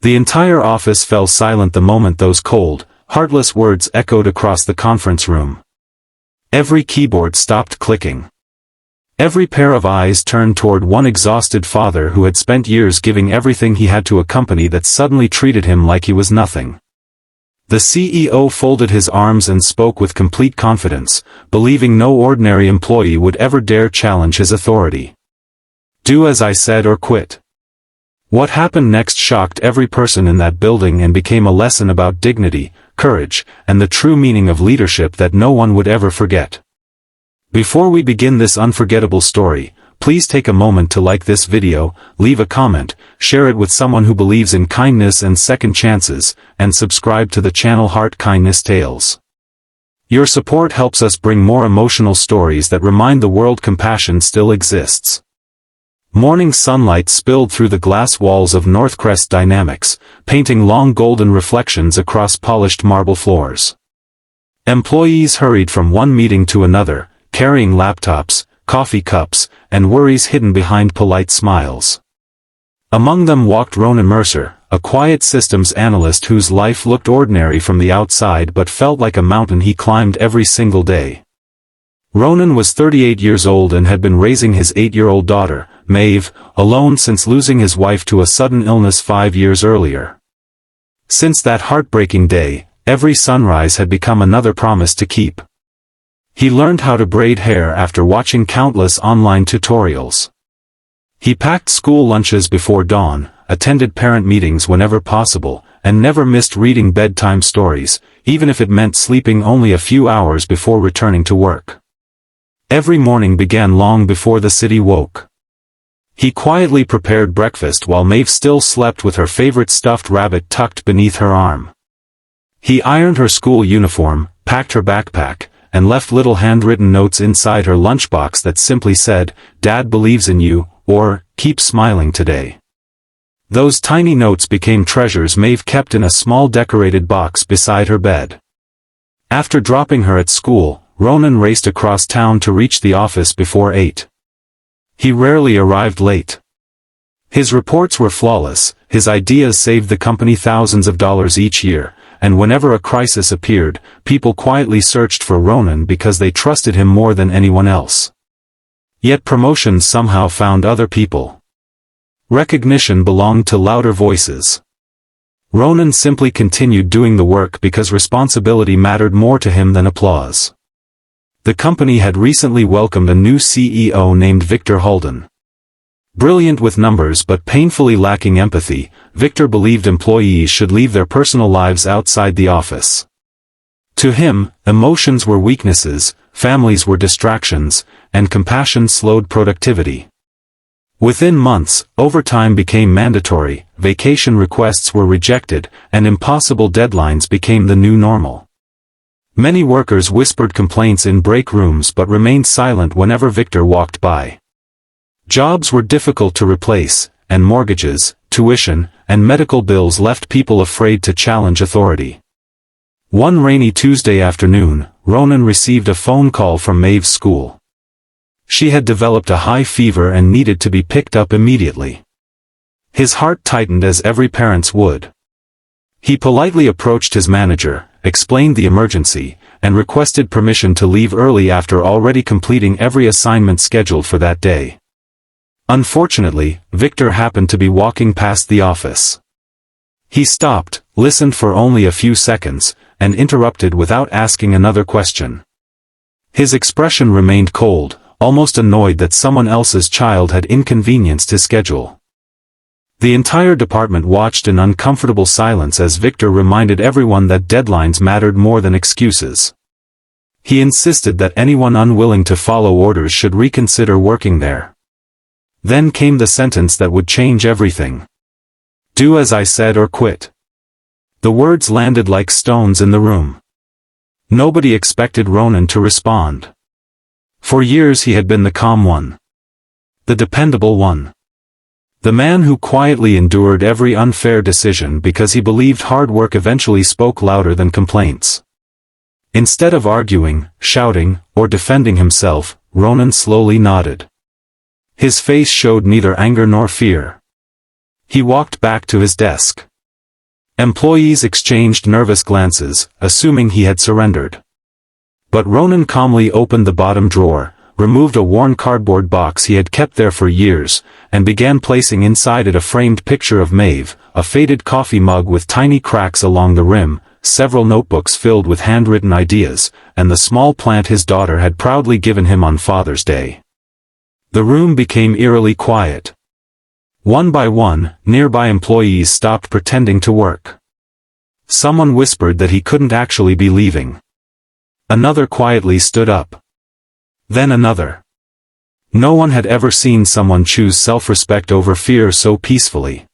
The entire office fell silent the moment those cold, heartless words echoed across the conference room. Every keyboard stopped clicking. Every pair of eyes turned toward one exhausted father who had spent years giving everything he had to a company that suddenly treated him like he was nothing. The CEO folded his arms and spoke with complete confidence, believing no ordinary employee would ever dare challenge his authority. "Do as I said or quit." What happened next shocked every person in that building and became a lesson about dignity, courage, and the true meaning of leadership that no one would ever forget. Before we begin this unforgettable story, please take a moment to like this video, leave a comment, share it with someone who believes in kindness and second chances, and subscribe to the channel Heart Kindness Tales. Your support helps us bring more emotional stories that remind the world compassion still exists. Morning sunlight spilled through the glass walls of Northcrest Dynamics, painting long golden reflections across polished marble floors. Employees hurried from one meeting to another, carrying laptops, coffee cups, and worries hidden behind polite smiles. Among them walked Ronan Mercer, a quiet systems analyst whose life looked ordinary from the outside but felt like a mountain he climbed every single day. Ronan was 38 years old and had been raising his 8-year-old daughter, Maeve, alone since losing his wife to a sudden illness 5 years earlier. Since that heartbreaking day, every sunrise had become another promise to keep. He learned how to braid hair after watching countless online tutorials. He packed school lunches before dawn, attended parent meetings whenever possible, and never missed reading bedtime stories, even if it meant sleeping only a few hours before returning to work. Every morning began long before the city woke. He quietly prepared breakfast while Maeve still slept with her favorite stuffed rabbit tucked beneath her arm. He ironed her school uniform, packed her backpack, and left little handwritten notes inside her lunchbox that simply said, "Dad believes in you," or, "Keep smiling today." Those tiny notes became treasures Maeve kept in a small decorated box beside her bed. After dropping her at school, Ronan raced across town to reach the office before 8. He rarely arrived late. His reports were flawless, his ideas saved the company thousands of dollars each year, and whenever a crisis appeared, people quietly searched for Ronan because they trusted him more than anyone else. Yet promotions somehow found other people. Recognition belonged to louder voices. Ronan simply continued doing the work because responsibility mattered more to him than applause. The company had recently welcomed a new CEO named Victor Halden. Brilliant with numbers but painfully lacking empathy, Victor believed employees should leave their personal lives outside the office. To him, emotions were weaknesses, families were distractions, and compassion slowed productivity. Within months, overtime became mandatory, vacation requests were rejected, and impossible deadlines became the new normal. Many workers whispered complaints in break rooms but remained silent whenever Victor walked by. Jobs were difficult to replace, and mortgages, tuition, and medical bills left people afraid to challenge authority. One rainy Tuesday afternoon, Ronan received a phone call from Maeve's school. She had developed a high fever and needed to be picked up immediately. His heart tightened as every parent's would. He politely approached his manager, explained the emergency, and requested permission to leave early after already completing every assignment scheduled for that day. Unfortunately, Victor happened to be walking past the office. He stopped, listened for only a few seconds, and interrupted without asking another question. His expression remained cold, almost annoyed that someone else's child had inconvenienced his schedule. The entire department watched in uncomfortable silence as Victor reminded everyone that deadlines mattered more than excuses. He insisted that anyone unwilling to follow orders should reconsider working there. Then came the sentence that would change everything. "Do as I said or quit." The words landed like stones in the room. Nobody expected Ronan to respond. For years he had been the calm one. The dependable one. The man who quietly endured every unfair decision because he believed hard work eventually spoke louder than complaints. Instead of arguing, shouting, or defending himself, Ronan slowly nodded. His face showed neither anger nor fear. He walked back to his desk. Employees exchanged nervous glances, assuming he had surrendered. But Ronan calmly opened the bottom drawer, removed a worn cardboard box he had kept there for years, and began placing inside it a framed picture of Maeve, a faded coffee mug with tiny cracks along the rim, several notebooks filled with handwritten ideas, and the small plant his daughter had proudly given him on Father's Day. The room became eerily quiet. One by one, nearby employees stopped pretending to work. Someone whispered that he couldn't actually be leaving. Another quietly stood up. Then another. No one had ever seen someone choose self-respect over fear so peacefully.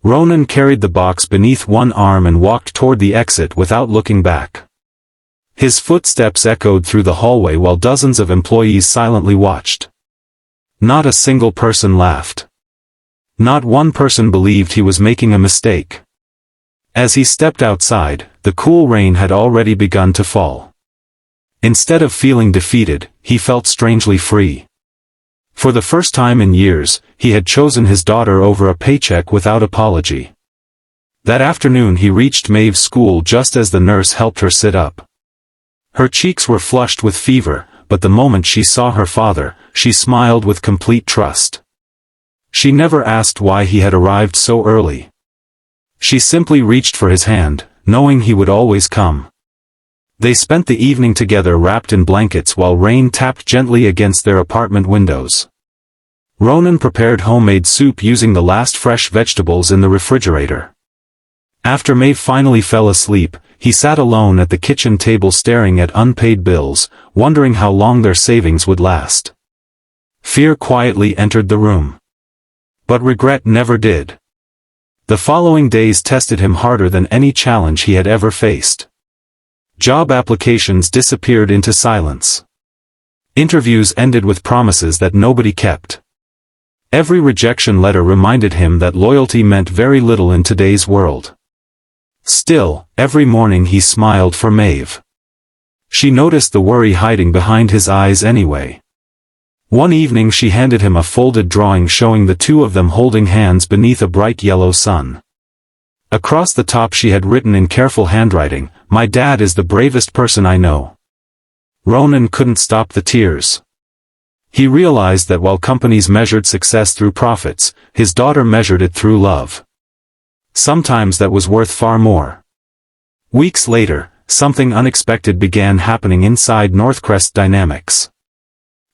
Ronan carried the box beneath one arm and walked toward the exit without looking back. His footsteps echoed through the hallway while dozens of employees silently watched. Not a single person laughed. Not one person believed he was making a mistake. As he stepped outside, the cool rain had already begun to fall. Instead of feeling defeated, he felt strangely free. For the first time in years, he had chosen his daughter over a paycheck without apology. That afternoon he reached Maeve's school just as the nurse helped her sit up. Her cheeks were flushed with fever, but the moment she saw her father, she smiled with complete trust. She never asked why he had arrived so early. She simply reached for his hand, knowing he would always come. They spent the evening together wrapped in blankets while rain tapped gently against their apartment windows. Ronan prepared homemade soup using the last fresh vegetables in the refrigerator. After Maeve finally fell asleep, he sat alone at the kitchen table staring at unpaid bills, wondering how long their savings would last. Fear quietly entered the room. But regret never did. The following days tested him harder than any challenge he had ever faced. Job applications disappeared into silence. Interviews ended with promises that nobody kept. Every rejection letter reminded him that loyalty meant very little in today's world. Still, every morning he smiled for Maeve. She noticed the worry hiding behind his eyes anyway. One evening she handed him a folded drawing showing the two of them holding hands beneath a bright yellow sun. Across the top she had written in careful handwriting, "My dad is the bravest person I know." Ronan couldn't stop the tears. He realized that while companies measured success through profits, his daughter measured it through love. Sometimes that was worth far more. Weeks later, something unexpected began happening inside Northcrest Dynamics.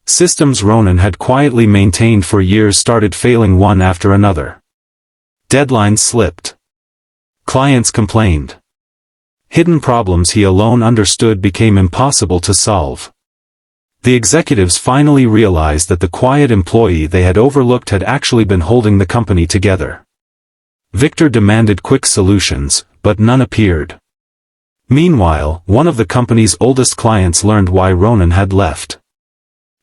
Systems Ronan had quietly maintained for years started failing one after another. Deadlines slipped. Clients complained. Hidden problems he alone understood became impossible to solve. The executives finally realized that the quiet employee they had overlooked had actually been holding the company together. Victor demanded quick solutions, but none appeared. Meanwhile, one of the company's oldest clients learned why Ronan had left.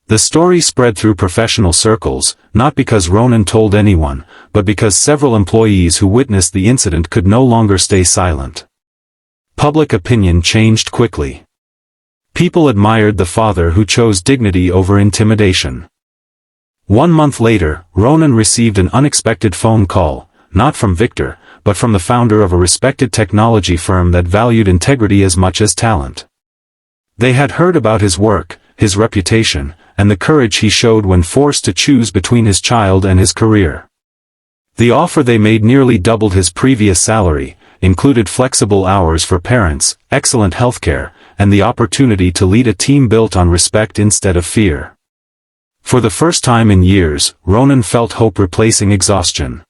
The story spread through professional circles, not because Ronan told anyone, but because several employees who witnessed the incident could no longer stay silent. Public opinion changed quickly. People admired the father who chose dignity over intimidation. 1 month later, Ronan received an unexpected phone call, not from Victor, but from the founder of a respected technology firm that valued integrity as much as talent. They had heard about his work, his reputation, and the courage he showed when forced to choose between his child and his career. The offer they made nearly doubled his previous salary, included flexible hours for parents, excellent healthcare, and the opportunity to lead a team built on respect instead of fear. For the first time in years, Ronan felt hope replacing exhaustion.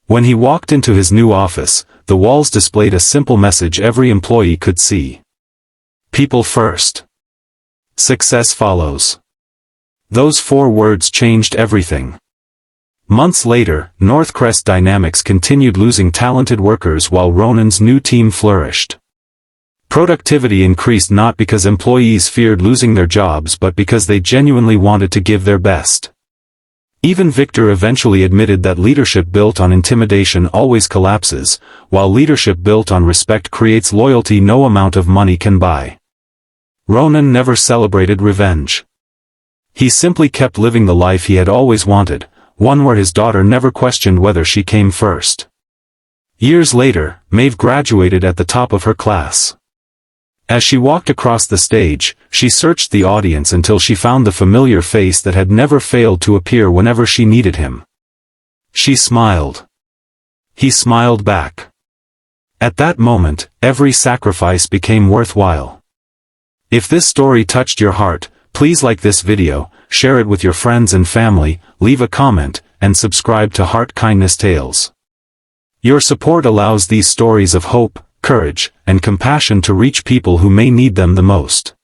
When he walked into his new office, the walls displayed a simple message every employee could see. People first. Success follows. Those 4 words changed everything. Months later, Northcrest Dynamics continued losing talented workers while Ronan's new team flourished. Productivity increased not because employees feared losing their jobs but because they genuinely wanted to give their best. Even Victor eventually admitted that leadership built on intimidation always collapses, while leadership built on respect creates loyalty no amount of money can buy. Ronan never celebrated revenge. He simply kept living the life he had always wanted, one where his daughter never questioned whether she came first. Years later, Maeve graduated at the top of her class. As she walked across the stage, she searched the audience until she found the familiar face that had never failed to appear whenever she needed him. She smiled. He smiled back. At that moment, every sacrifice became worthwhile. If this story touched your heart, please like this video, share it with your friends and family, leave a comment, and subscribe to Heart Kindness Tales. Your support allows these stories of hope, courage, and compassion to reach people who may need them the most.